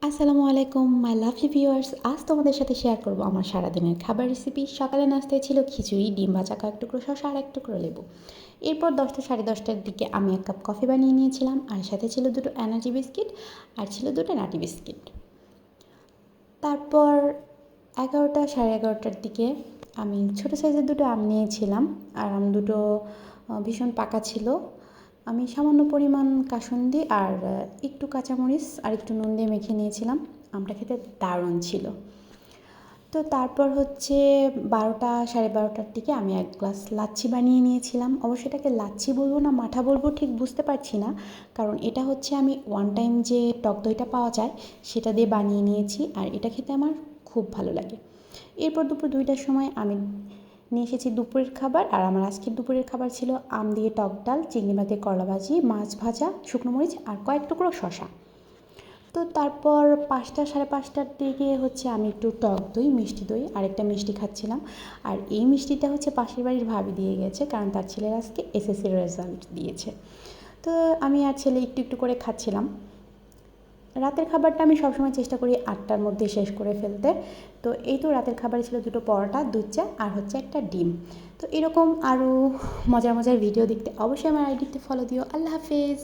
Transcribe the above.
আসসালামু আলাইকুম my lovely viewers. আজ তোমাদের সাথে শেয়ার করব আমার সারাদিনের খাবার রেসিপি। সকালে নাস্তায় ছিল খিচুড়ি, ডিম ভাজা, কয়েক টুকরো শসা আর এক টুকরো লেবু। এরপর 10টা সাড়ে 10টার দিকে আমি 1 কাপ কফি বানিয়ে নিয়েছিলাম, আর সাথে ছিল দুটো এনার্জি বিস্কিট আর ছিল দুটো নাটি বিস্কিট। তারপর 11টা সাড়ে 11টার দিকে আমি ছোটো সাইজের দুটো আম নিয়েছিলাম, আর আম দুটো ভীষণ পাকা ছিল। আমি সামান্য পরিমাণ কাসুন্দি আর একটু কাঁচামরিচ আর একটু নুন দিয়ে মেখে নিয়েছিলাম। আমটা খেতে দারুণ ছিল। তো তারপর হচ্ছে 12টা সাড়ে 12টার দিকে আমি 1 গ্লাস লাচ্ছি বানিয়ে নিয়েছিলাম। অবশ্য এটাকে লাচ্ছি বলবো না মাঠা বলবো ঠিক বুঝতে পারছি না, কারণ এটা হচ্ছে আমি ওয়ান টাইম যে টক দইটা পাওয়া যায় সেটা দিয়ে বানিয়ে নিয়েছি, আর এটা খেতে আমার খুব ভালো লাগে। এরপর দুপুর 2টার সময় আমি নিয়ে এসেছি দুপুরের খাবার, আর আমার আজকের দুপুরের খাবার ছিল আম দিয়ে টক ডাল, চিংড়ি মাছ দিয়ে করলা ভাজি, মাছ ভাজা, শুকনো মরিচ আর কয়েক টুকরো শসা। তো তারপর 5টা সাড়ে 5টার দিকে হচ্ছে আমি একটু টক দই, মিষ্টি দই আর একটা মিষ্টি খাচ্ছিলাম। আর এই মিষ্টিটা হচ্ছে পাশের বাড়ির ভাবি দিয়ে গেছে, কারণ তার ছেলের আজকে এসএসসির রেজাল্ট দিয়েছে। তো আমি আর ছেলে একটু একটু করে খাচ্ছিলাম। রাতের খাবারটা আমি সবসময় চেষ্টা করি 8টার মধ্যে শেষ করে ফেলতে। তো এই তো রাতের খাবারে ছিল দুটো পরোটা, দুধ চা আর হচ্ছে একটা ডিম। তো এরকম আরও মজার মজার ভিডিও দেখতে অবশ্যই আমার আইডিতে ফলো দিও। আল্লাহ হাফেজ।